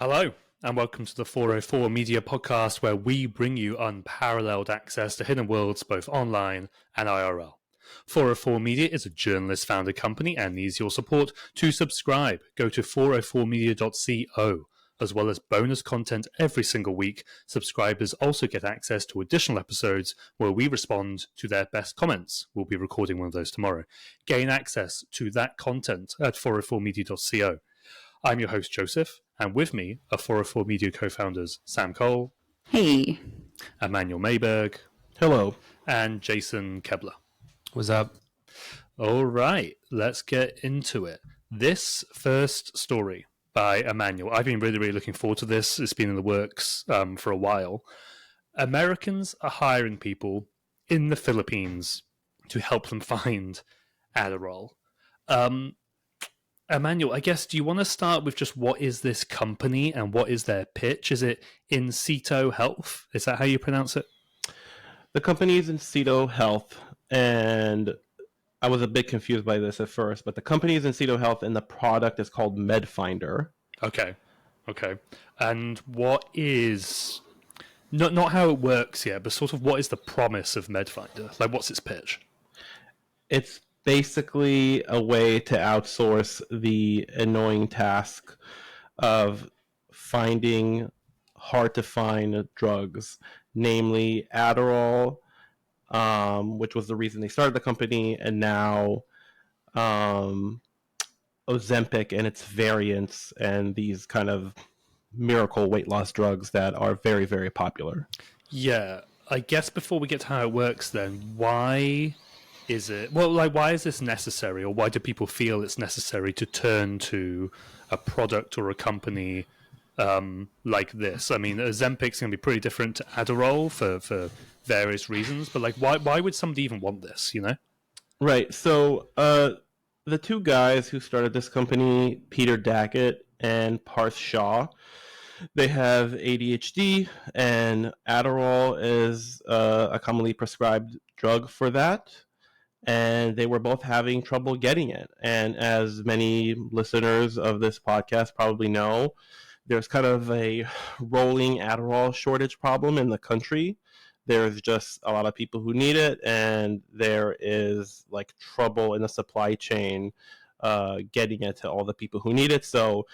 Hello, and welcome to the 404 Media Podcast, where we bring you unparalleled access to hidden worlds both online and IRL. 404 Media is a journalist-founded company and needs your support to subscribe. Go to 404media.co. As well as bonus content every single week, subscribers also get access to additional episodes where we respond to their best comments. We'll be recording one of those tomorrow. Gain access to that content at 404media.co. I'm your host, Joseph, and with me are 404 Media co-founders Sam Cole, Hey. Emanuel Mayberg, Hello. and Jason Kebler. What's up? All right, let's get into it. This first story by Emanuel, I've been really looking forward to this. It's been in the works for a while. Americans are hiring people in the Philippines to help them find Adderall. Emanuel, I guess, do you want to start with just what is this company and what is their pitch? Is it Incito Health? Is that how you pronounce it? The company is Incito Health, and I was a bit confused by this at first, but the company is Incito Health and the product is called Medfinder. Okay. And what is... Not how it works yet, but sort of what is the promise of Medfinder? Like, what's its pitch? It's basically a way to outsource the annoying task of finding hard-to-find drugs, namely Adderall, which was the reason they started the company, and now Ozempic and its variants and these kind of miracle weight loss drugs that are very, very popular. Yeah, I guess before we get to how it works then, why is it... Well, like, why is this necessary, or why do people feel it's necessary to turn to a product or a company like this? I mean, Ozempic's going to be pretty different to Adderall for various reasons, but like, why would somebody even want this, you know? Right. So the two guys who started this company, Peter Daggett and Parth Shah, they have ADHD, and Adderall is a commonly prescribed drug for that. And they were both having trouble getting it. And as many listeners of this podcast probably know, there's kind of a rolling Adderall shortage problem in the country. There's just a lot of people who need it, and there is like trouble in the supply chain getting it to all the people who need it. So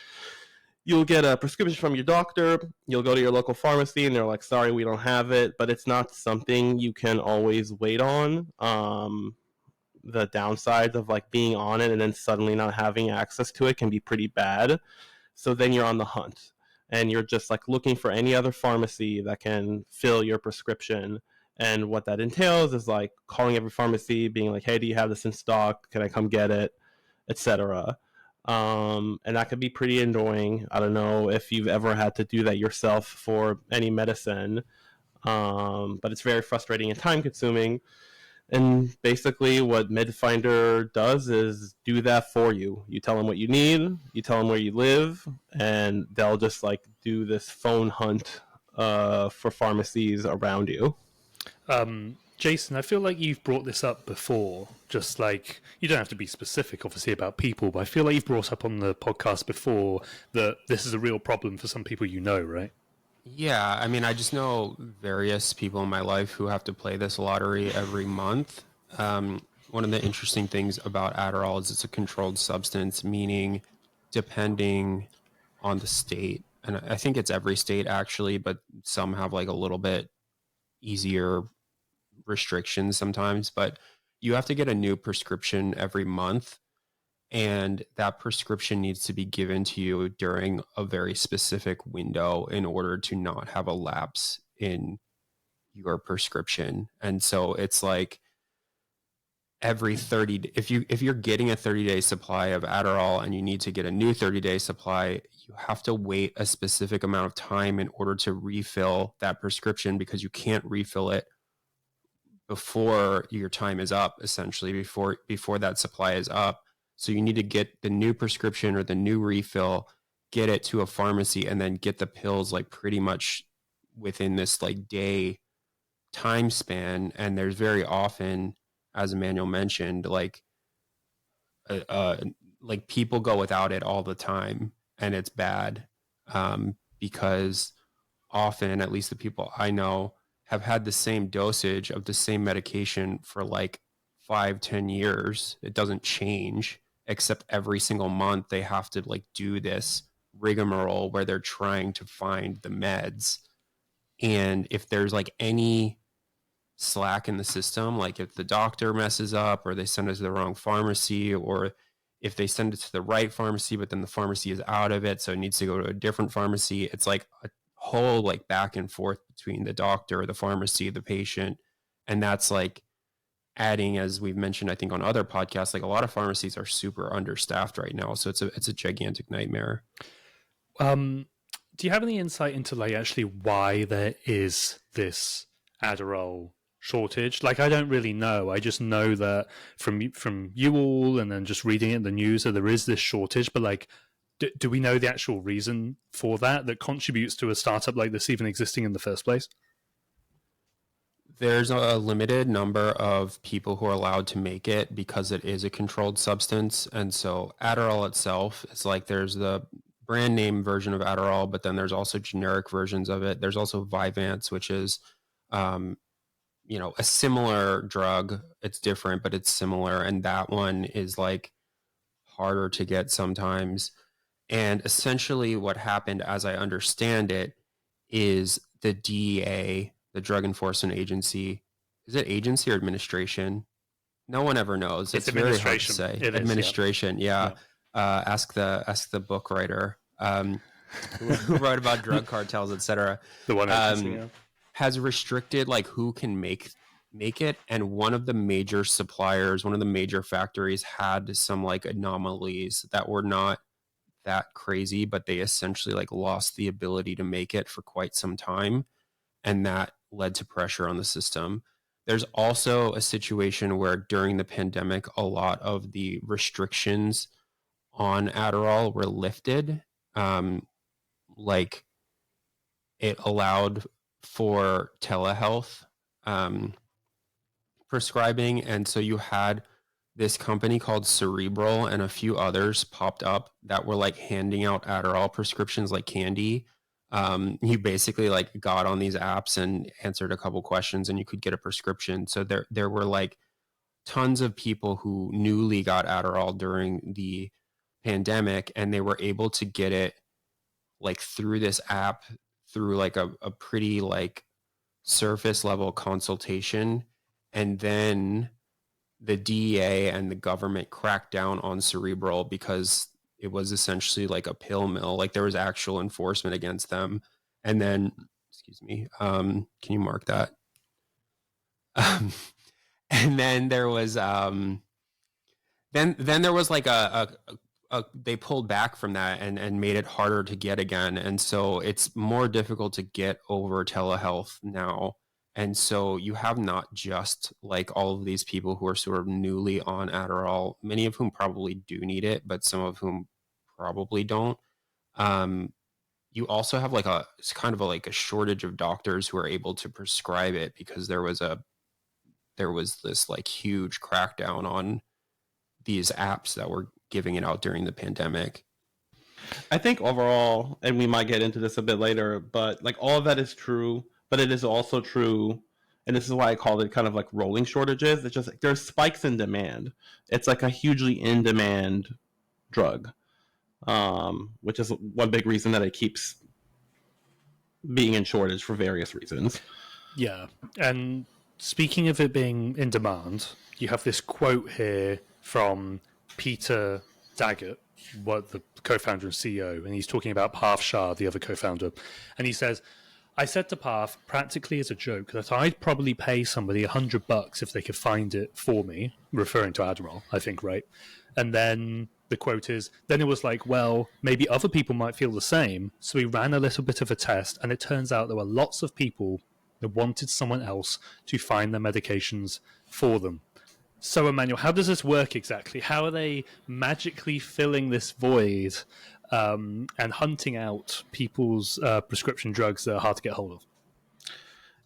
you'll get a prescription from your doctor, you'll go to your local pharmacy, and they're like, sorry, we don't have it, but it's not something you can always wait on. The downsides of like being on it and then suddenly not having access to it can be pretty bad. So then you're on the hunt and you're just like looking for any other pharmacy that can fill your prescription. And what that entails is like calling every pharmacy, being like, hey, do you have this in stock? Can I come get it? Etc. And that could be pretty annoying. I don't know if you've ever had to do that yourself for any medicine, but it's very frustrating and time consuming. And basically what Medfinder does is do that for you. You tell them what you need, you tell them where you live, and they'll just like do this phone hunt for pharmacies around you. Jason, I feel like you've brought this up before. Just like, you don't have to be specific, obviously, about people, but I feel like you've brought up on the podcast before that this is a real problem for some people you know, right? Yeah, I mean, I just know various people in my life who have to play this lottery every month. One of the interesting things about Adderall is it's a controlled substance, meaning depending on the state, and I think it's every state actually, but some have like a little bit easier restrictions sometimes, but you have to get a new prescription every month. And that prescription needs to be given to you during a very specific window in order to not have a lapse in your prescription. And so it's like every 30, if you're getting a 30-day supply of Adderall and you need to get a new 30-day supply, you have to wait a specific amount of time in order to refill that prescription, because you can't refill it before your time is up, essentially before that supply is up. So you need to get the new prescription or the new refill, get it to a pharmacy, and then get the pills like pretty much within this like day time span. And there's very often, as Emmanuel mentioned, like people go without it all the time, and it's bad. because often, at least the people I know, have had the same dosage of the same medication for like 5-10 years. It doesn't change, except every single month they have to like do this rigmarole where they're trying to find the meds. And if there's like any slack in the system, like if the doctor messes up or they send it to the wrong pharmacy, or if they send it to the right pharmacy but then the pharmacy is out of it so it needs to go to a different pharmacy, it's like a whole like back and forth between the doctor, the pharmacy, the patient. And that's like adding, as we've mentioned I think on other podcasts, like a lot of pharmacies are super understaffed right now, so it's a gigantic nightmare. Do you have any insight into like actually why there is this Adderall shortage? Like, I don't really know. I just know that from you all, and then just reading it in the news, that there is this shortage. But like, do we know the actual reason for that contributes to a startup like this even existing in the first place? There's a limited number of people who are allowed to make it because it is a controlled substance. And so Adderall itself, it's like there's the brand name version of Adderall, but then there's also generic versions of it. There's also Vyvanse, which is, a similar drug. It's different, but it's similar. And that one is like harder to get sometimes. And essentially what happened, as I understand it, is the DEA, the Drug Enforcement Agency, is it agency or administration? No one ever knows. It's very hard to say. It administration, is, yeah. Ask the book writer who wrote about drug cartels, etc. The one has restricted like who can make it, and one of the major suppliers, one of the major factories, had some like anomalies that were not that crazy, but they essentially like lost the ability to make it for quite some time, and that led to pressure on the system. There's also a situation where during the pandemic, a lot of the restrictions on Adderall were lifted. Like it allowed for telehealth prescribing. And so you had this company called Cerebral and a few others popped up that were like handing out Adderall prescriptions like candy. You basically like got on these apps and answered a couple questions and you could get a prescription. So there were like tons of people who newly got Adderall during the pandemic, and they were able to get it like through this app, through like a pretty like surface level consultation. And then the DEA and the government cracked down on Cerebral because it was essentially like a pill mill. Like there was actual enforcement against them. And then, excuse me, can you mark that? And then there was then there was like they pulled back from that and made it harder to get again. And so it's more difficult to get over telehealth now. And so you have not just like all of these people who are sort of newly on Adderall, many of whom probably do need it, but some of whom probably don't. You also have like it's kind of like a shortage of doctors who are able to prescribe it because there was this like huge crackdown on these apps that were giving it out during the pandemic. I think overall, and we might get into this a bit later, but like all of that is true, but it is also true, and this is why I called it kind of like rolling shortages. It's just like there's spikes in demand. It's like a hugely in demand drug, which is one big reason that it keeps being in shortage for various reasons. Yeah, and speaking of it being in demand, you have this quote here from Peter Daggett, the co-founder and CEO, and he's talking about Parth Shah, the other co-founder, and he says, "I said to Parth, practically as a joke, that I'd probably pay somebody $100 if they could find it for me," referring to Adderall, I think, right? And then the quote is, "Then it was like, well, maybe other people might feel the same, so we ran a little bit of a test, and it turns out there were lots of people that wanted someone else to find their medications for them." So, Emanuel, how does this work exactly? How are they magically filling this void and hunting out people's prescription drugs that are hard to get hold of?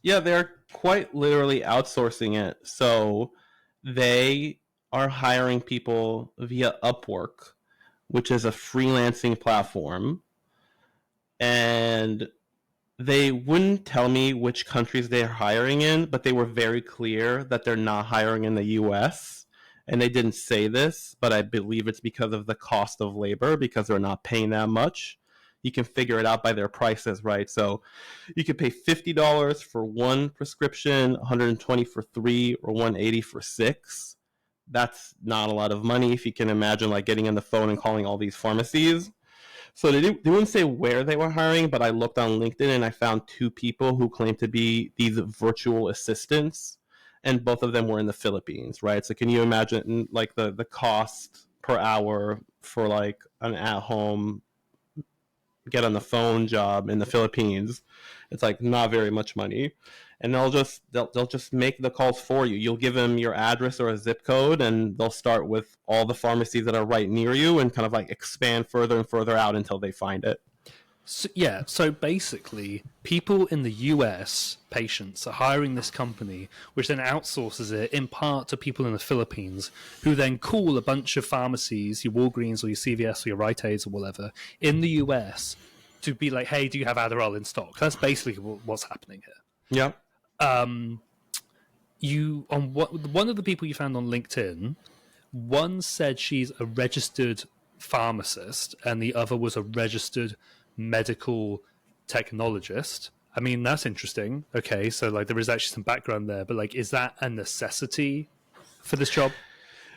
Yeah, they're quite literally outsourcing it. So they are hiring people via Upwork, which is a freelancing platform. and they wouldn't tell me which countries they're hiring in, but they were very clear that they're not hiring in the US. And they didn't say this, but I believe it's because of the cost of labor, because they're not paying that much. You can figure it out by their prices, right? So you could pay $50 for one prescription, $120 for three, or $180 for six. That's not a lot of money if you can imagine like getting on the phone and calling all these pharmacies. So they wouldn't say where they were hiring, but I looked on LinkedIn and I found two people who claimed to be these virtual assistants, and both of them were in the Philippines, right? So can you imagine like the cost per hour for like an at-home get on the phone job in the Philippines? It's like not very much money, and they'll just make the calls for you. You'll give them your address or a zip code, and they'll start with all the pharmacies that are right near you, and kind of like expand further and further out until they find it. So basically, people in the US, patients, are hiring this company, which then outsources it in part to people in the Philippines, who then call a bunch of pharmacies, your Walgreens or your CVS or your Rite Aids or whatever, in the US to be like, hey, do you have Adderall in stock? That's basically what's happening here. Yeah. One of the people you found on LinkedIn, one said she's a registered pharmacist and the other was a registered medical technologist. I mean, that's interesting. Okay, so like there is actually some background there, but like, is that a necessity for this job?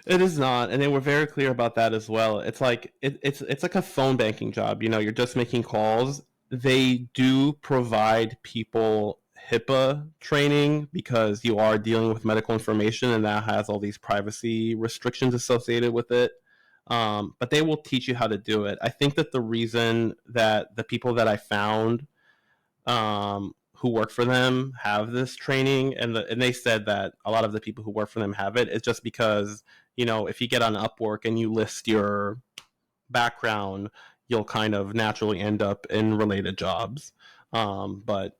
It is not, and they were very clear about that as well. It's like it's like a phone banking job. You know, you're just making calls. They do provide people HIPAA training because you are dealing with medical information, and that has all these privacy restrictions associated with it. But they will teach you how to do it. I think that the reason that the people that I found who work for them have this training, and they said that a lot of the people who work for them have it, is just because, you know, if you get on Upwork and you list your background, you'll kind of naturally end up in related jobs. But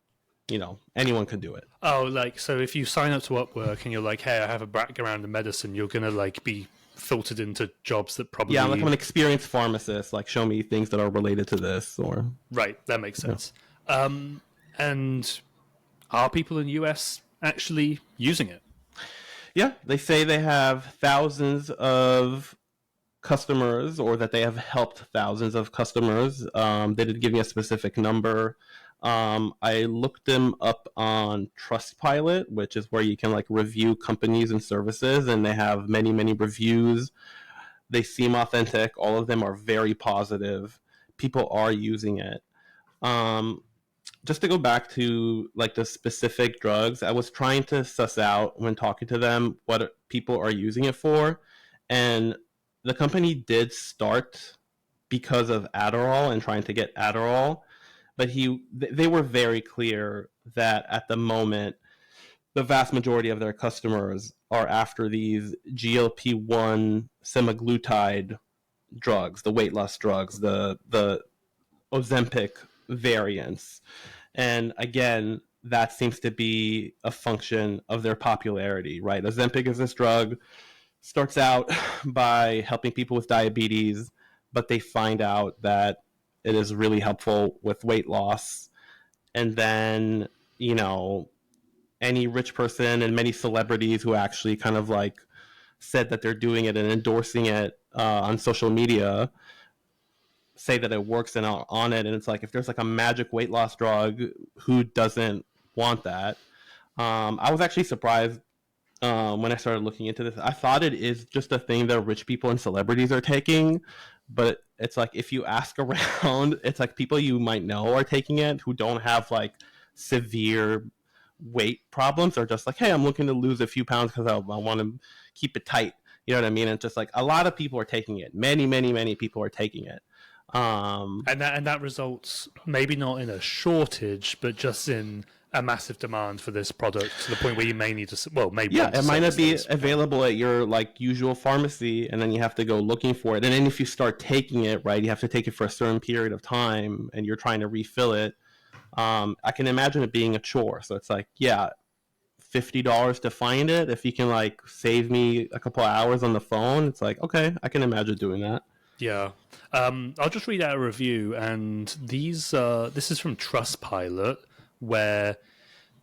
you know, anyone can do it. Oh, like, so if you sign up to Upwork and you're like, hey, I have a background in medicine, you're gonna like be filtered into jobs that probably I'm like, I'm an experienced pharmacist, like show me things that are related to this, or right, that makes sense. And are people in the US actually using it? yeah, they say they have thousands of customers, or that they have helped thousands of customers. They didn't give me a specific number. I looked them up on Trustpilot, which is where you can like review companies and services, and they have many reviews. They seem authentic. All of them are very positive. People are using it. Just to go back to like the specific drugs, I was trying to suss out when talking to them what people are using it for, and the company did start because of Adderall and trying to get Adderall, but they were very clear that at the moment the vast majority of their customers are after these GLP-1 semaglutide drugs, the weight loss drugs, the Ozempic variants. And again, that seems to be a function of their popularity, right? Ozempic is this drug, starts out by helping people with diabetes, but they find out that it is really helpful with weight loss. And then, you know, any rich person and many celebrities who actually kind of like said that they're doing it and endorsing it on social media say that it works and are on it. And it's like, if there's like a magic weight loss drug, who doesn't want that? I was actually surprised when I started looking into this. I thought it is just a thing that rich people and celebrities are taking, but it's like if you ask around, it's like people you might know are taking it who don't have like severe weight problems, are just like, hey, I'm looking to lose a few pounds because I want to keep it tight. You know what I mean? And it's just like a lot of people are taking it. Many people are taking it. And that results maybe not in a shortage, but just in a massive demand for this product to the point where you may need to, well, maybe it might not be available at your like usual pharmacy, and then you have to go looking for it. And then if you start taking it, right, you have to take it for a certain period of time, and you're trying to refill it. I can imagine it being a chore. So it's like, yeah, $50 to find it. If you can like save me a couple of hours on the phone, it's like, okay, I can imagine doing that. Yeah. I'll just read out a review, and this is from Trustpilot, where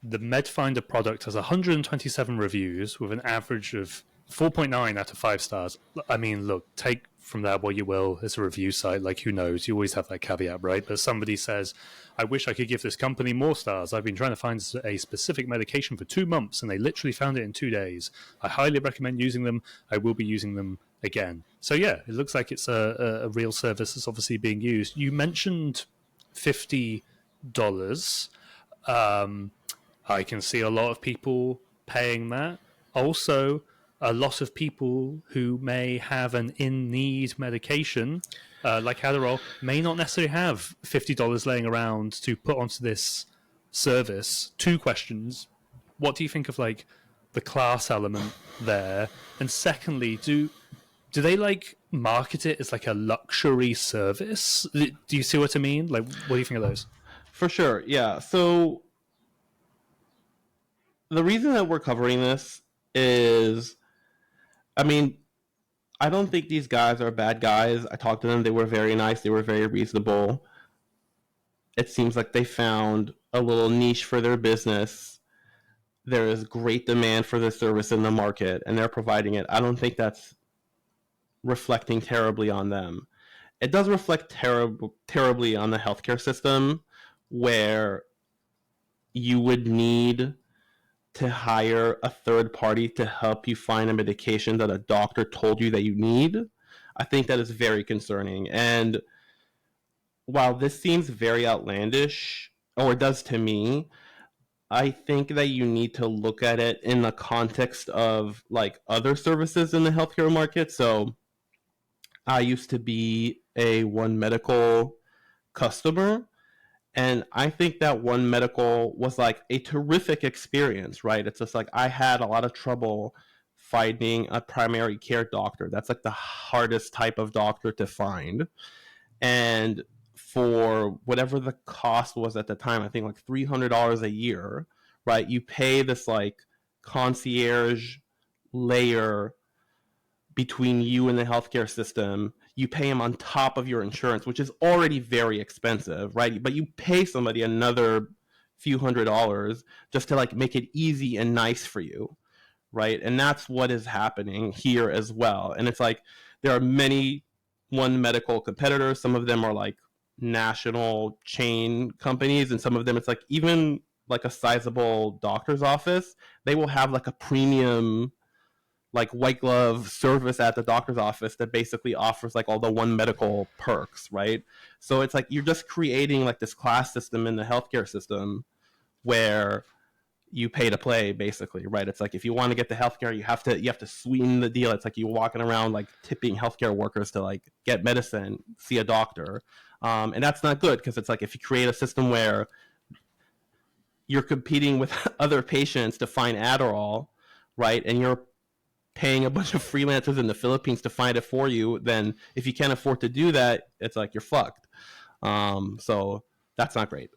the Medfinder product has 127 reviews with an average of 4.9 out of 5 stars. I mean, look, take from that what you will. It's a review site, like who knows? You always have that caveat, right? But somebody says, I wish I could give this company more stars. I've been trying to find a specific medication for 2 months, and they literally found it in 2 days. I highly recommend using them. I will be using them again. So yeah, it looks like it's a real service that's obviously being used. You mentioned $50. I can see a lot of people paying that. Also, a lot of people who may have an in-need medication, like Adderall, may not necessarily have $50 laying around to put onto this service. 2 questions. What do you think of like the class element there? And secondly, do they like market it as like a luxury service? Do you see what I mean? Like, what do you think of those? For sure, yeah. So the reason that we're covering this is, I mean, I don't think these guys are bad guys. I talked to them. They were very nice. They were very reasonable. It seems like they found a little niche for their business. There is great demand for the service in the market, and they're providing it. I don't think that's reflecting terribly on them. It does reflect terribly on the healthcare system, where you would need to hire a third party to help you find a medication that a doctor told you that you need. I think that is very concerning. And while this seems very outlandish, or it does to me, I think that you need to look at it in the context of like other services in the healthcare market. So I used to be a One Medical customer, and I think that One Medical was like a terrific experience, right? It's just like I had a lot of trouble finding a primary care doctor. That's like the hardest type of doctor to find. And for whatever the cost was at the time, I think like $300 a year, right? You pay this like concierge layer between you and the healthcare system. You pay them on top of your insurance, which is already very expensive, right? But you pay somebody another few $100s just to like make it easy and nice for you, right? And that's what is happening here as well. And it's like there are many One Medical competitors. Some of them are like national chain companies, and some of them it's like even like a sizable doctor's office, they will have like a premium like white glove service at the doctor's office that basically offers like all the One Medical perks, right? So it's like you're just creating like this class system in the healthcare system where you pay to play, basically, right? It's like if you want to get the healthcare, you have to sweeten the deal. It's like you walking around like tipping healthcare workers to like get medicine, see a doctor, and that's not good, because it's like if you create a system where you're competing with other patients to find Adderall, right, and you're paying a bunch of freelancers in the Philippines to find it for you, then if you can't afford to do that, it's like you're fucked. So that's not great.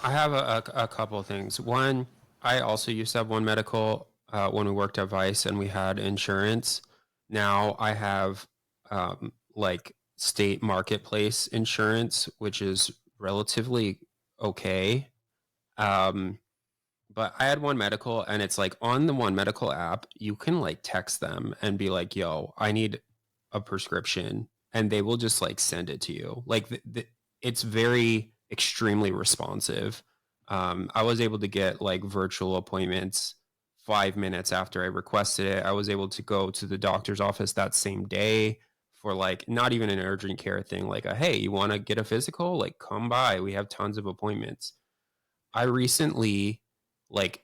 I have a couple of things. One, I also used to have One Medical when we worked at Vice and we had insurance. Now I have like state marketplace insurance, which is relatively okay. But I had One Medical, and it's like on the One Medical app, you can like text them and be like, yo, I need a prescription. And they will just like send it to you. Like it's very extremely responsive. I was able to get like virtual appointments 5 minutes after I requested it. I was able to go to the doctor's office that same day for like not even an urgent care thing. Like, hey, you want to get a physical? Like, come by. We have tons of appointments. I recently, like,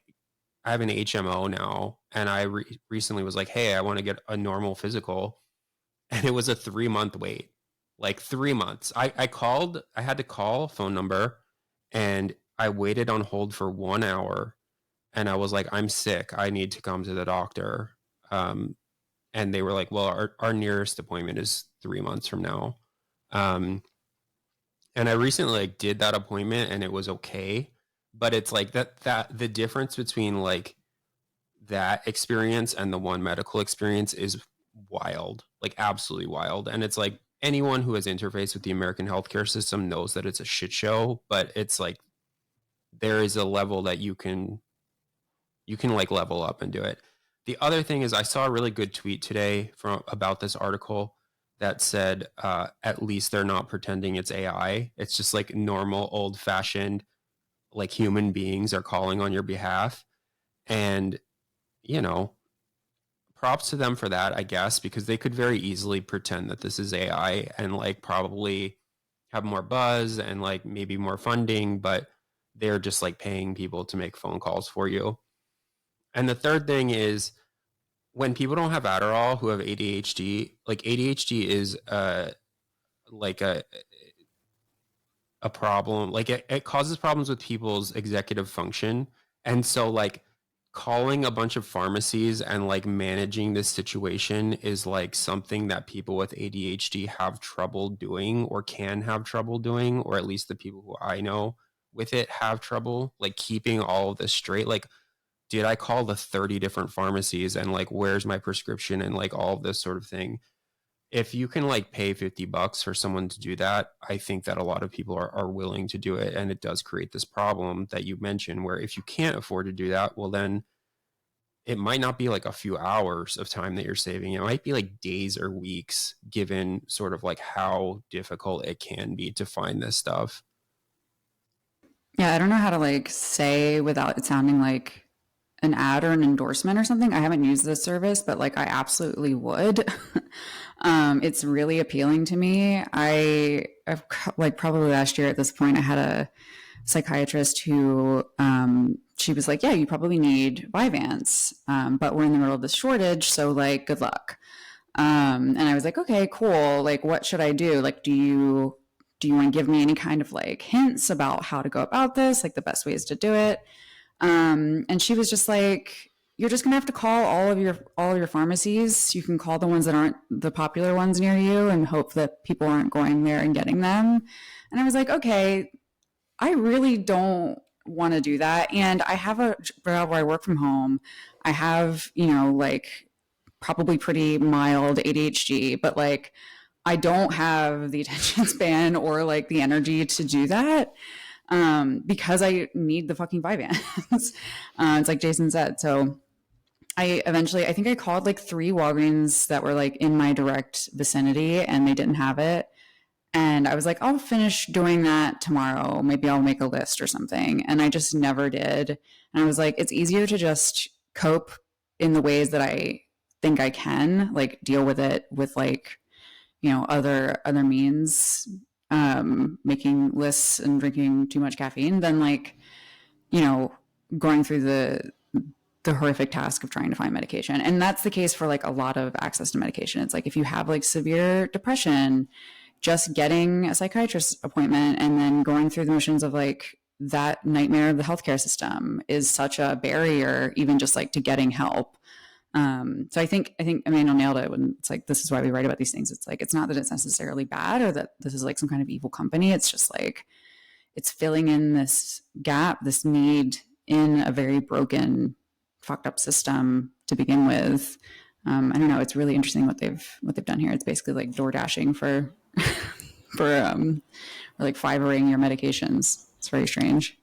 I have an HMO now, and I recently was like, hey, I want to get a normal physical. And it was a 3-month wait, like 3 months. I had to call a phone number, and I waited on hold for 1 hour, and I was like, I'm sick. I need to come to the doctor. And they were like, well, our nearest appointment is 3 months from now. And I recently like did that appointment, and it was okay. But it's like that the difference between like that experience and the One Medical experience is wild, like absolutely wild. And it's like anyone who has interfaced with the American healthcare system knows that it's a shit show, but it's like there is a level that you can like level up and do it. The other thing is I saw a really good tweet today from about this article that said at least they're not pretending it's AI. It's just like normal old fashioned like human beings are calling on your behalf. And, you know, props to them for that, I guess, because they could very easily pretend that this is AI and like probably have more buzz and like maybe more funding, but they're just like paying people to make phone calls for you. And the third thing is when people don't have Adderall who have ADHD, like ADHD is like a problem. Like it causes problems with people's executive function. And so like calling a bunch of pharmacies and like managing this situation is like something that people with ADHD have trouble doing or can have trouble doing, or at least the people who I know with it have trouble like keeping all of this straight. Like, did I call the 30 different pharmacies and like, where's my prescription and like all of this sort of thing? If you can like pay $50 for someone to do that, I think that a lot of people are willing to do it. And it does create this problem that you mentioned where if you can't afford to do that, well, then it might not be like a few hours of time that you're saving. It might be like days or weeks, given sort of like how difficult it can be to find this stuff. Yeah, I don't know how to like say without it sounding like an ad or an endorsement or something. I haven't used this service, but like I absolutely would. It's really appealing to me. I've like probably last year at this point, I had a psychiatrist who she was like, yeah, you probably need Vyvanse, but we're in the middle of this shortage, so like good luck. And I was like, okay, cool. Like, what should I do? Like, do you want to give me any kind of like hints about how to go about this, like the best ways to do it? And she was just like, you're just gonna have to call all of your pharmacies. You can call the ones that aren't the popular ones near you and hope that people aren't going there and getting them. And I was like, okay, I really don't want to do that. And I have a job where I work from home. I have, like probably pretty mild ADHD, but like I don't have the attention span or like the energy to do that. Because I need the fucking Vyvanse. It's like Jason said. So I think I called like 3 Walgreens that were like in my direct vicinity and they didn't have it. And I was like, I'll finish doing that tomorrow. Maybe I'll make a list or something. And I just never did. And I was like, it's easier to just cope in the ways that I think I can, like deal with it with like, other means, making lists and drinking too much caffeine than like, going through the horrific task of trying to find medication. And that's the case for like a lot of access to medication. It's like if you have like severe depression, just getting a psychiatrist appointment and then going through the motions of like that nightmare of the healthcare system is such a barrier, even just like to getting help. So I think Emanuel nailed it when it's like, this is why we write about these things. It's like, it's not that it's necessarily bad or that this is like some kind of evil company. It's just like, it's filling in this gap, this need in a very broken, fucked up system to begin with. I don't know. It's really interesting what they've done here. It's basically like door dashing for or like Fivering your medications. It's very strange.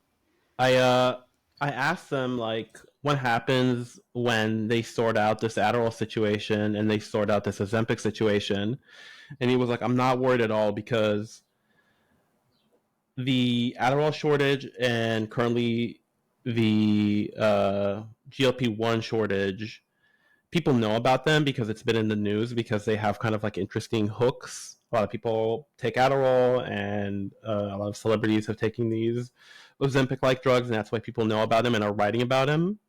I asked them like what happens when they sort out this Adderall situation and they sort out this Ozempic situation, and he was like, I'm not worried at all because the Adderall shortage and currently the GLP-1 shortage, people know about them because it's been in the news because they have kind of like interesting hooks. A lot of people take Adderall and a lot of celebrities have taken these Ozempic-like drugs, and that's why people know about him and are writing about him.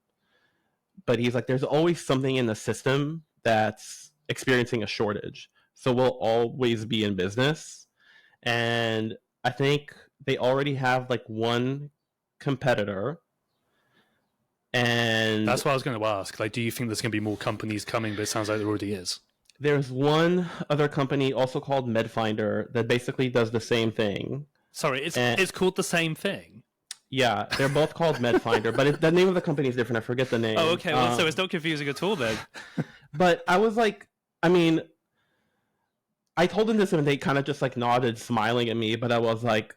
But he's like, there's always something in the system that's experiencing a shortage. So we'll always be in business. And I think they already have like one competitor. And that's what I was going to ask. Like, do you think there's going to be more companies coming? But it sounds like there already is. There's one other company also called Medfinder that basically does the same thing. Sorry, it's called the same thing? Yeah, they're both called Medfinder, but the name of the company is different. I forget the name. Oh, okay. Well, so it's not confusing at all then. But I was like, I mean, I told them this and they kind of just like nodded, smiling at me. But I was like,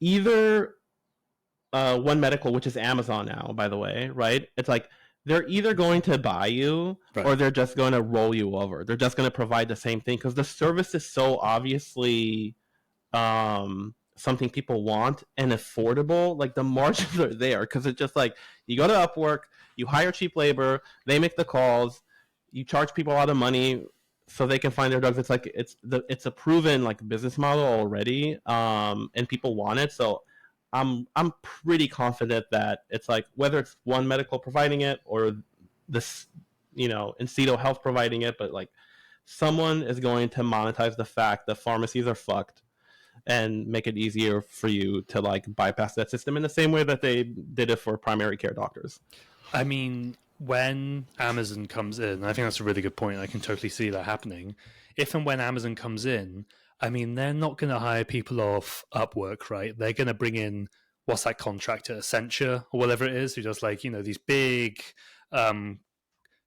either One Medical, which is Amazon now, by the way, right? It's like they're either going to buy you or they're just going to roll you over. They're just going to provide the same thing because the service is so obviously something people want and affordable. Like the margins are there because it's just like you go to Upwork, you hire cheap labor, they make the calls, you charge people a lot of money so they can find their drugs. It's like it's a proven like business model already, and people want it. So I'm pretty confident that it's like whether it's One Medical providing it or this, Incedo Health providing it, but like someone is going to monetize the fact that pharmacies are fucked and make it easier for you to like bypass that system in the same way that they did it for primary care doctors. I mean, when Amazon comes in, I think that's a really good point. I can totally see that happening. If and when Amazon comes in, I mean, they're not going to hire people off Upwork, right? They're going to bring in, what's that contractor, Accenture or whatever it is, who does like, these big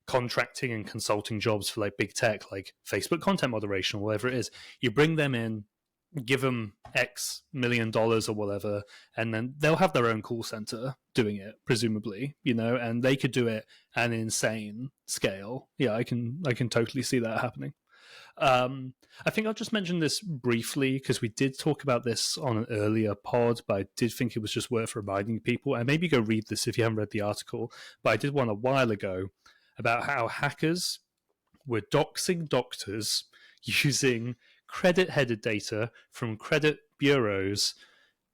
contracting and consulting jobs for like big tech, like Facebook content moderation or whatever it is. You bring them in, give them X million dollars or whatever, and then they'll have their own call center doing it, presumably, and they could do it at an insane scale. Yeah, I can totally see that happening. I think I'll just mention this briefly because we did talk about this on an earlier pod, but I did think it was just worth reminding people, and maybe go read this if you haven't read the article, but I did one a while ago about how hackers were doxing doctors using credit-headed data from credit bureaus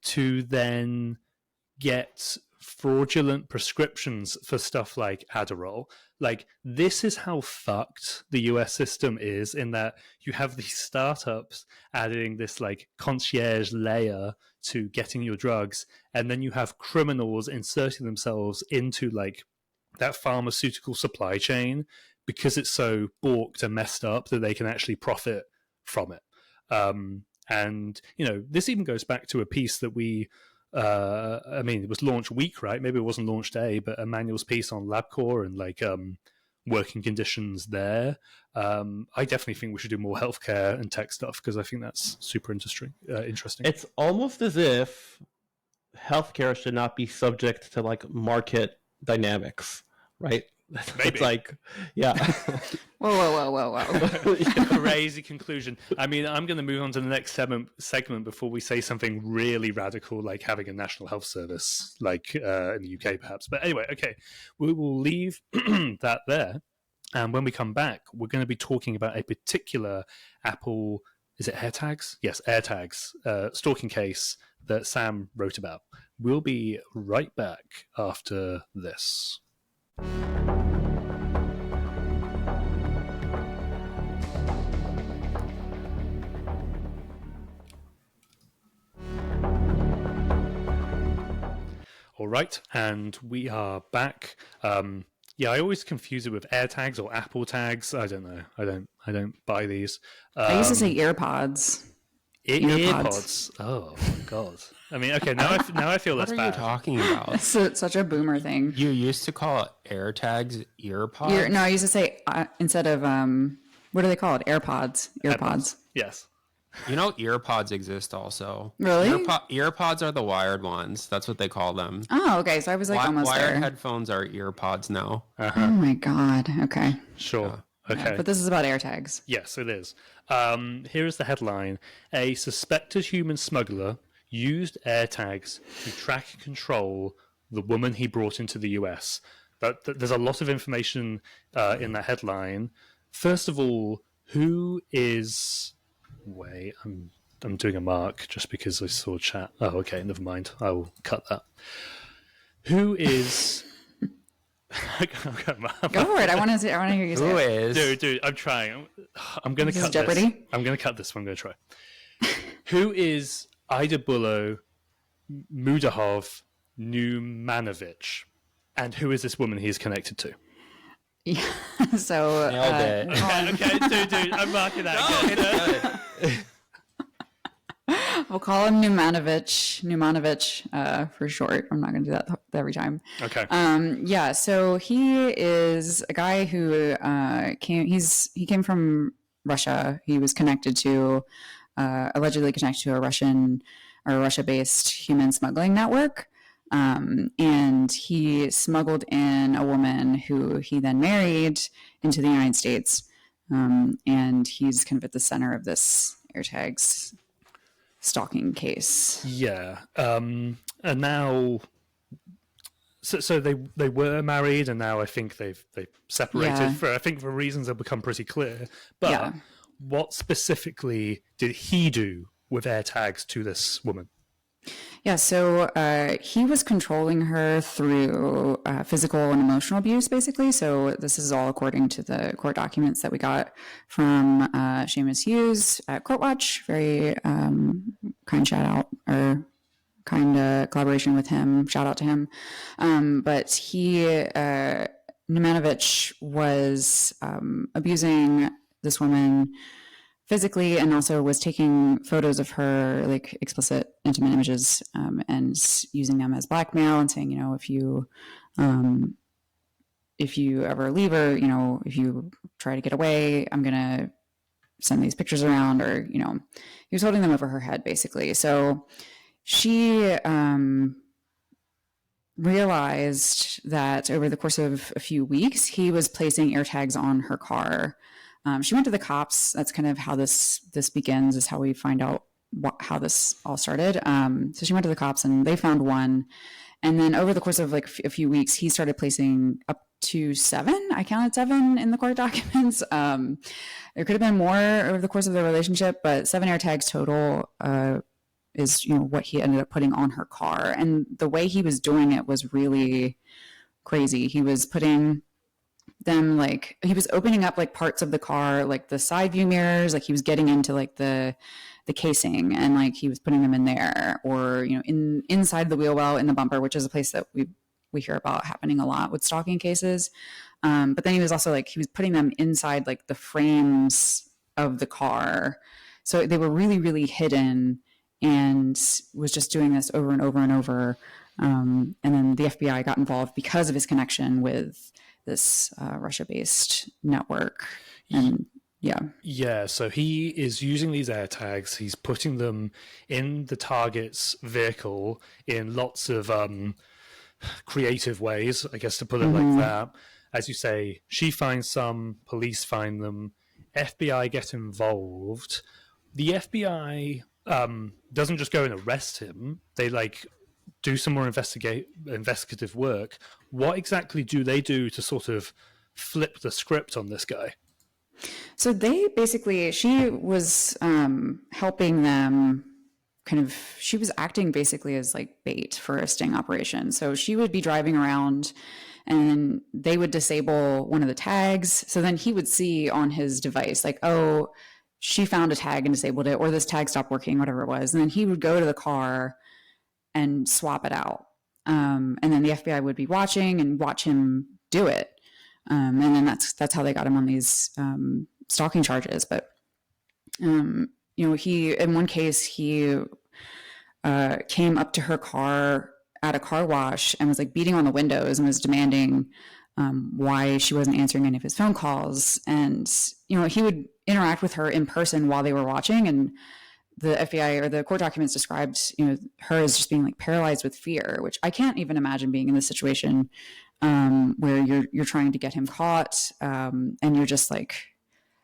to then get fraudulent prescriptions for stuff like Adderall. Like, this is how fucked the US system is, in that you have these startups adding this like concierge layer to getting your drugs, and then you have criminals inserting themselves into like that pharmaceutical supply chain because it's so balked and messed up that they can actually profit from it. And this even goes back to a piece that we it was launch week, right? Maybe it wasn't launch day, but Emanuel's piece on LabCorp and like working conditions there. I definitely think we should do more healthcare and tech stuff because I think that's super interesting. It's almost as if healthcare should not be subject to like market dynamics, right? Maybe. It's like, yeah. Whoa. Crazy conclusion. I mean, I'm going to move on to the next segment before we say something really radical, like having a national health service, like in the UK, perhaps. But anyway, okay, we will leave that there. And when we come back, we're going to be talking about a particular Apple, is it AirTags? Yes, AirTags, stalking case that Sam wrote about. We'll be right back after this. All right, and we are back. I always confuse it with AirTags or Apple tags. I don't know. I don't buy these. I used to say earpods. Earpods. Oh God. I mean, okay. Now I feel less bad. What are you talking about? It's such a boomer thing. You used to call AirTags earpods? No, I used to say instead of what are they called? AirPods. Earpods. Yes. Earpods exist also. Really? Earpods are the wired ones. That's what they call them. Oh, okay. So I was like almost wired there. Headphones are earpods now. Oh my God. Okay. Sure. Yeah. Okay. Yeah, but this is about AirTags. Yes, it is. Here is the headline. A suspected human smuggler used AirTags to track and control the woman he brought into the US. There's a lot of information in that headline. First of all, who is... Wait, I'm doing a mark just because I saw chat. Oh, okay, never mind. I will cut that. Who is... Go for it. I want to hear you say Who it. is? Dude, I'm trying. I'm going to cut Jeopardy? this. I'm going to cut this one. I'm going to try. Who is Idabulo Mudahov Numanovic? And who is this woman he is connected to? Yeah. So Nailed it. Okay, dude, I'm marking that. we'll call him Numanovic for short. I'm not going to do that every time. Okay. So he is a guy who he came from Russia. He was connected to, allegedly connected to a Russia-based human smuggling network. And he smuggled in a woman who he then married into the United States. And he's kind of at the center of this AirTags stalking case. Yeah. And now, so they were married, and now I think they've separated for reasons that become pretty clear. But what specifically did he do with AirTags to this woman? Yeah, so he was controlling her through physical and emotional abuse, basically. So this is all according to the court documents that we got from Seamus Hughes at Courtwatch. Very kind shout out, or kind collaboration with him. Shout out to him. But he, Nemanovich, was abusing this woman physically, and also was taking photos of her, like explicit intimate images, and using them as blackmail, and saying, you know, if you ever leave her, you know, if you try to get away, I'm gonna send these pictures around, or, you know, he was holding them over her head, basically. So she realized that over the course of a few weeks, he was placing AirTags on her car. She went to the cops. That's kind of how this begins, is how we find out how this all started. So she went to the cops, and they found one. And then over the course of like a few weeks, he started placing up to 7. I counted 7 in the court documents. There could have been more over the course of the relationship, but 7 AirTags total is, you know, what he ended up putting on her car. And the way he was doing it was really crazy. He was putting them, like, he was opening up like parts of the car, like the side view mirrors, like he was getting into like the casing, and like he was putting them in there, or, you know, inside the wheel well, in the bumper, which is a place that we hear about happening a lot with stalking cases. But then he was also like, he was putting them inside like the frames of the car, so they were really, really hidden, and was just doing this over and over and over. And then the FBI got involved because of his connection with this Russia-based network. And yeah, so he is using these AirTags. He's putting them in the target's vehicle in lots of creative ways, I guess, to put it like that. As you say, she finds some, police find them, FBI get involved. The FBI doesn't just go and arrest him. They like do some more investigative work. What exactly do they do to sort of flip the script on this guy? So they basically, she was helping them she was acting basically as like bait for a sting operation. So she would be driving around, and they would disable one of the tags. So then he would see on his device, like, oh, she found a tag and disabled it, or this tag stopped working, whatever it was. And then he would go to the car and swap it out. And then the FBI would be watching and watch him do it. And then that's how they got him on these stalking charges. But you know, he, in one case, he came up to her car at a car wash and was like beating on the windows and was demanding why she wasn't answering any of his phone calls. And, you know, he would interact with her in person while they were watching. And the FBI or the court documents described, you know, her as just being like paralyzed with fear, which I can't even imagine being in this situation where you're trying to get him caught, and you're just like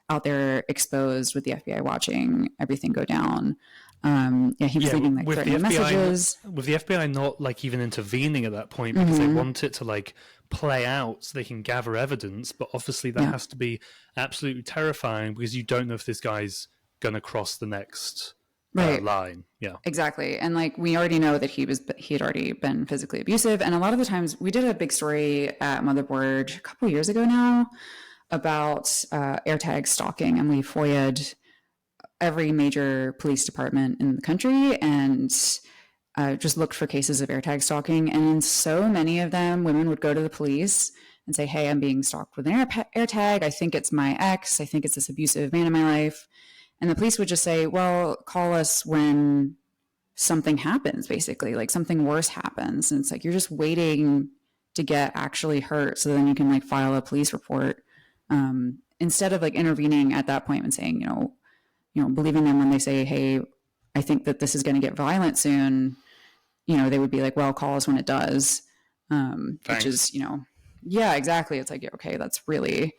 out there exposed with the FBI watching everything go down. He was leaving like threatening messages. With the FBI not like even intervening at that point because they want it to like play out so they can gather evidence, but obviously that has to be absolutely terrifying because you don't know if this guy's gonna cross the next line. Yeah, exactly. And like we already know that he had already been physically abusive, and a lot of the times we did a big story at Motherboard a couple of years ago now about AirTag stalking, and we FOIA'd every major police department in the country and just looked for cases of AirTag stalking. And in so many of them, women would go to the police and say, hey, I'm being stalked with an AirTag. I think it's my ex. I think it's this abusive man in my life. And the police would just say, well, call us when something happens, basically, like something worse happens. And it's like, you're just waiting to get actually hurt so then you can like file a police report. And instead of like intervening at that point and saying, believing them when they say, hey, I think that this is going to get violent soon, they would be like, well, call us when it does. Which is, yeah, exactly. It's like, okay, that's really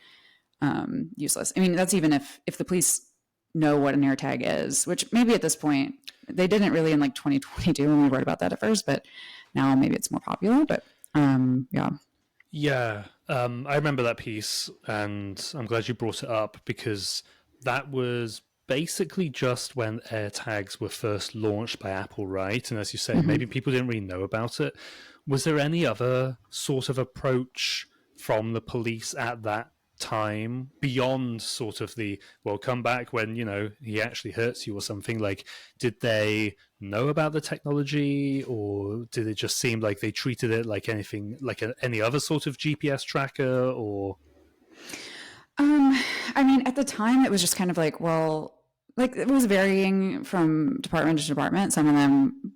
useless. I mean, that's even if the police know what an AirTag is, which maybe at this point they didn't really in like 2022 when we wrote about that at first, but now maybe it's more popular. But yeah. Yeah, I remember that piece, and I'm glad you brought it up because that was basically just when AirTags were first launched by Apple, right? And as you say, maybe people didn't really know about it. Was there any other sort of approach from the police at that time beyond sort of the, well, come back when, he actually hurts you or something? Like, did they know about the technology, or did it just seem like they treated it like anything, like any other sort of GPS tracker? Or I mean, at the time it was just kind of like, well, like it was varying from department to department. Some of them,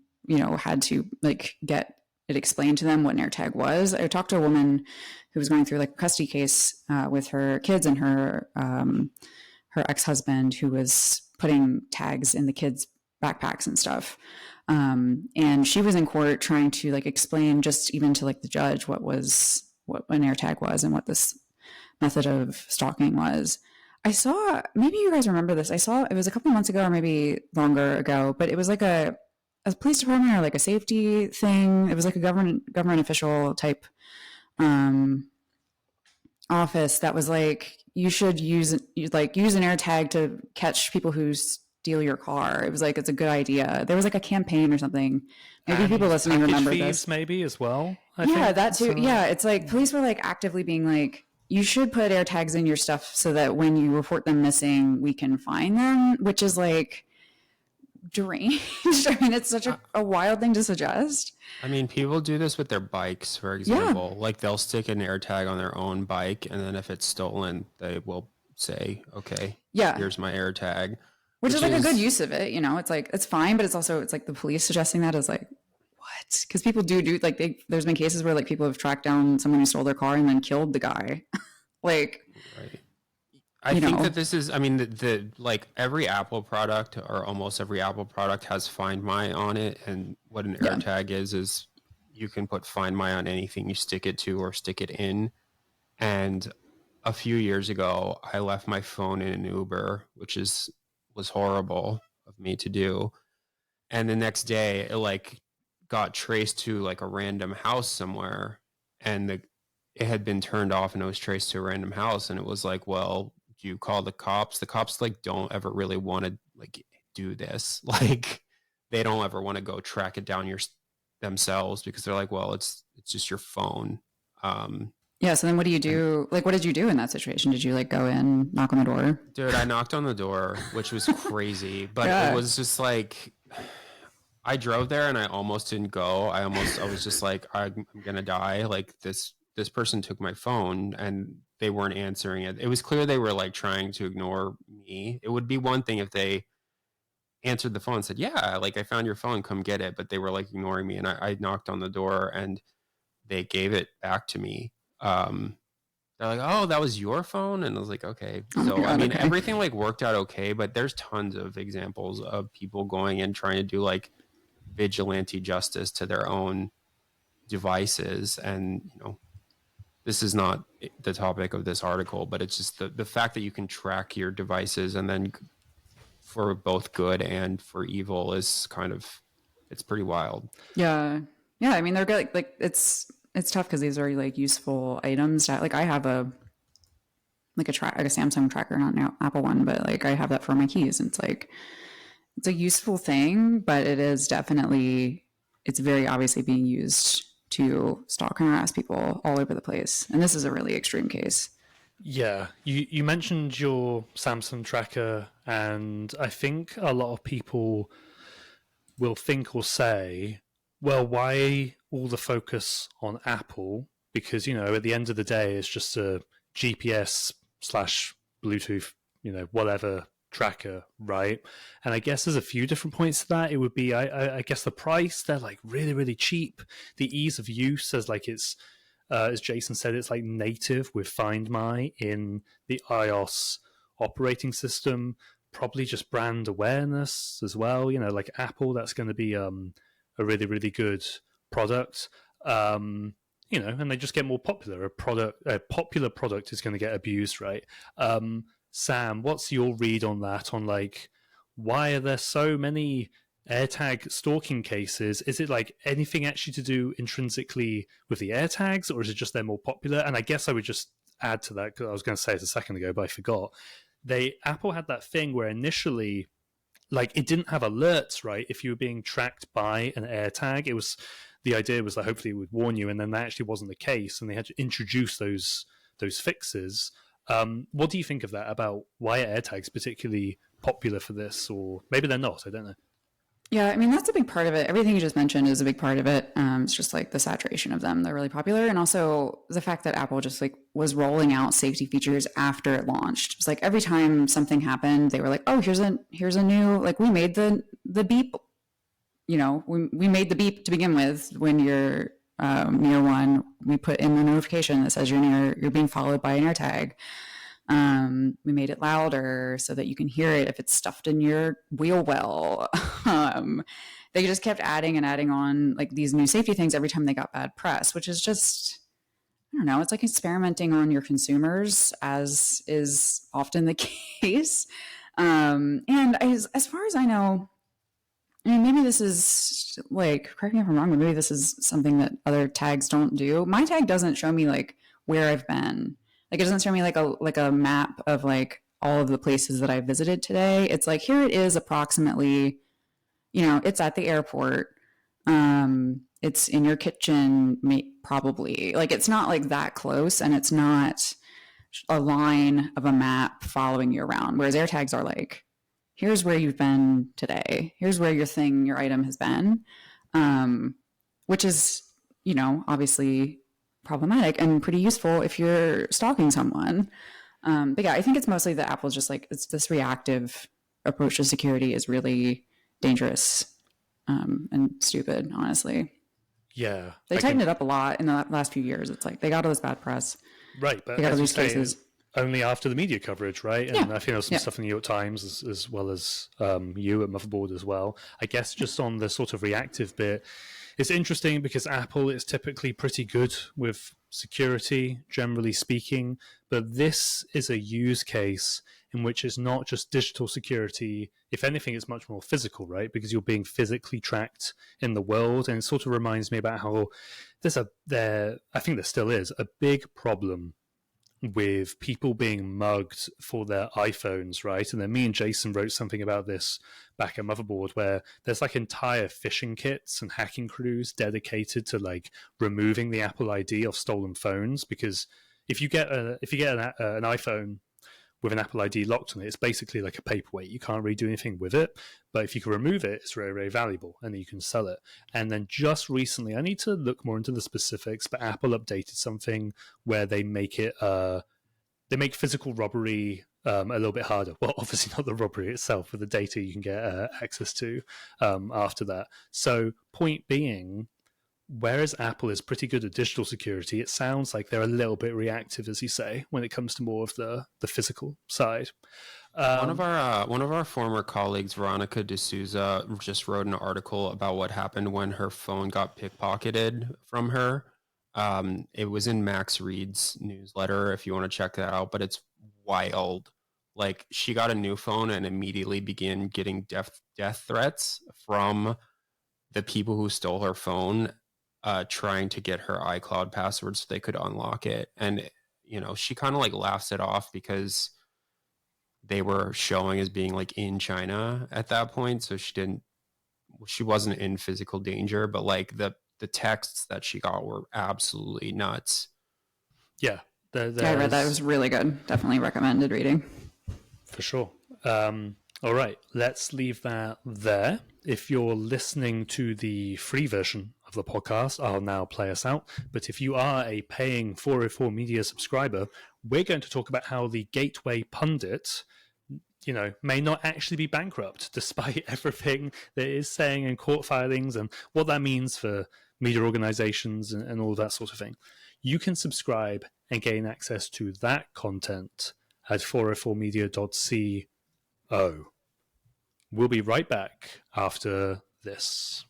had to like get it explained to them what an AirTag was. I talked to a woman who was going through like a custody case with her kids and her ex-husband, who was putting tags in the kids' backpacks and stuff. And she was in court trying to like explain just even to like the judge what an AirTag was and what this method of stalking was. I saw, maybe you guys remember this. I saw, it was a couple months ago or maybe longer ago, but it was like a police department or like a safety thing. It was like a government official type office that was like, you should use an AirTag to catch people who steal your car. It was like, it's a good idea. There was like a campaign or something. Maybe people listening remember this. Maybe as well. I think. That too. So. Yeah, it's like police were like actively being like, you should put AirTags in your stuff so that when you report them missing, we can find them, which is like deranged. I mean, it's such a wild thing to suggest. I mean, people do this with their bikes, for example. Yeah. Like they'll stick an AirTag on their own bike, and then if it's stolen, they will say, okay, here's my AirTag. Which is like a good use of it. It's like, it's fine, but it's also, it's like the police suggesting that is like, what? Because people do like there's been cases where like people have tracked down someone who stole their car and then killed the guy. Like, right. I think that this is, I mean, the like every Apple product or almost every Apple product has Find My on it. And what an AirTag is you can put Find My on anything you stick it to or stick it in. And a few years ago, I left my phone in an Uber, which was horrible of me to do. And the next day it like got traced to like a random house somewhere, and it had been turned off and it was traced to a random house. And it was like, well, do you call the cops? The cops like don't ever really want to like do this. Like they don't ever want to go track it down themselves because they're like, well, it's just your phone. Yeah. So then what do you do? Like, what did you do in that situation? Did you like go in, knock on the door? Dude, I knocked on the door, which was crazy, but it was just like, I drove there and I almost didn't go. I was just like, I'm going to die. Like this person took my phone and they weren't answering it. It was clear they were like trying to ignore me. It would be one thing if they answered the phone and said, yeah, like I found your phone, come get it. But they were like ignoring me. And I knocked on the door and they gave it back to me. They're like, oh, that was your phone? And I was like, okay. So, I mean, everything like worked out okay, but there's tons of examples of people going and trying to do like vigilante justice to their own devices. And, this is not the topic of this article, but it's just the fact that you can track your devices and then for both good and for evil is it's pretty wild. Yeah. Yeah. I mean, they're good. Like it's tough because these are like useful items. Like I have a Samsung tracker, not an Apple one, but like I have that for my keys. And it's like, it's a useful thing, but it is definitely, it's very obviously being used to stalk and harass people all over the place. And this is a really extreme case. Yeah, you mentioned your Samsung tracker, and I think a lot of people will think or say, well, why all the focus on Apple? Because, at the end of the day, it's just a GPS / Bluetooth, whatever tracker, right? And I guess there's a few different points to that. It would be, I guess the price, they're like really, really cheap. The ease of use, as like it's As Jason said, it's like native with Find My in the iOS operating system. Probably just brand awareness as well. Like Apple, that's going to be a really, really good product. And they just get more popular. A popular product is going to get abused, right? Sam, what's your read on that? On like, why are there so many AirTag stalking cases? Is it like anything actually to do intrinsically with the AirTags, or is it just they're more popular? And I guess I would just add to that, because I was going to say it a second ago, but I forgot. Apple had that thing where initially, like, it didn't have alerts, right? If you were being tracked by an AirTag, the idea was that hopefully it would warn you, and then that actually wasn't the case, and they had to introduce those fixes. What do you think of that, about why are AirTags particularly popular for this, or maybe they're not? I don't know. Yeah, I mean, that's a big part of it. Everything you just mentioned is a big part of it. It's just like the saturation of them. They're really popular. And also the fact that Apple just like was rolling out safety features after it launched. It's like every time something happened, they were like, oh, here's a new, like, we made the beep, we made the beep to begin with. When you're near one, we put in the notification that says you're being followed by an AirTag. We made it louder so that you can hear it if it's stuffed in your wheel well. They just kept adding and adding on like these new safety things every time they got bad press, which is just, I don't know, it's like experimenting on your consumers, as is often the case. And as far as I know, I mean, maybe this is like, correct me if I'm wrong, but maybe this is something that other tags don't do. My tag doesn't show me like where I've been. Like, it doesn't show me like a map of like all of the places that I visited today. It's like, here it is approximately, it's at the airport. It's in your kitchen, probably. Like, it's not like that close, and it's not a line of a map following you around. Whereas AirTags are like, here's where you've been today. Here's where your item has been, which is, obviously problematic and pretty useful if you're stalking someone. But yeah, I think it's mostly that Apple's just like, it's this reactive approach to security is really dangerous and stupid, honestly. Yeah. They tightened it up a lot in the last few years. It's like they got all this bad press. Right, but they got all as you these say, cases. Only after the media coverage, right? And Yeah. I think there's some stuff in the New York Times as well as you at Motherboard as well. I guess just on the sort of reactive bit, it's interesting because Apple is typically pretty good with security, generally speaking, but this is a use case in which it's not just digital security. If anything, it's much more physical, right? Because you're being physically tracked in the world. And it sort of reminds me about how I think there still is a big problem with people being mugged for their iPhones, right? And then me and Jason wrote something about this back at Motherboard, where there's like entire phishing kits and hacking crews dedicated to like removing the Apple ID off stolen phones. Because if you get an iPhone with an Apple ID locked on it, it's basically like a paperweight. You can't really do anything with it. But if you can remove it, it's very, very valuable, and then you can sell it. And then just recently, I need to look more into the specifics, but Apple updated something where they make it, they make physical robbery a little bit harder. Well, obviously not the robbery itself, but the data you can get access to after that. So point being, whereas Apple is pretty good at digital security, it sounds like they're a little bit reactive, as you say, when it comes to more of the physical side. One of our former colleagues, Veronica D'Souza, just wrote an article about what happened when her phone got pickpocketed from her. It was in Max Reed's newsletter, if you want to check that out, but it's wild. Like, she got a new phone and immediately began getting death threats from the people who stole her phone, trying to get her iCloud password so they could unlock it. And, she kind of like laughs it off because they were showing as being like in China at that point. So she wasn't in physical danger, but like the texts that she got were absolutely nuts. Yeah. I read that. It was really good. Definitely recommended reading. For sure. All right, let's leave that there. If you're listening to the free version of the podcast, I'll now play us out. But if you are a paying 404 Media subscriber, we're going to talk about how the Gateway Pundit, may not actually be bankrupt, despite everything that it is saying in court filings, and what that means for media organizations and all that sort of thing. You can subscribe and gain access to that content at 404media.co. We'll be right back after this.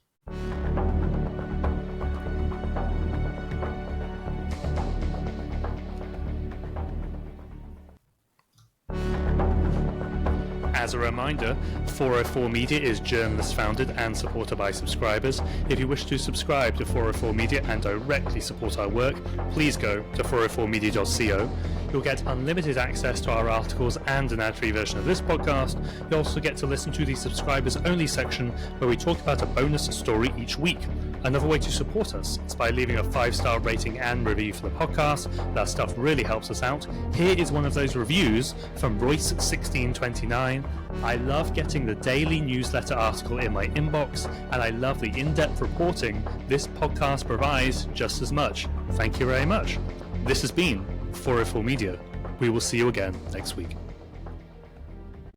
As a reminder, 404 Media is journalist founded and supported by subscribers. If you wish to subscribe to 404 Media and directly support our work, please go to 404media.co. You'll get unlimited access to our articles and an ad-free version of this podcast. You'll also get to listen to the subscribers only section where we talk about a bonus story each week. Another way to support us is by leaving a 5-star rating and review for the podcast. That stuff really helps us out. Here is one of those reviews from Royce1629. I love getting the daily newsletter article in my inbox, and I love the in-depth reporting this podcast provides just as much. Thank you very much. This has been 404 Media. We will see you again next week.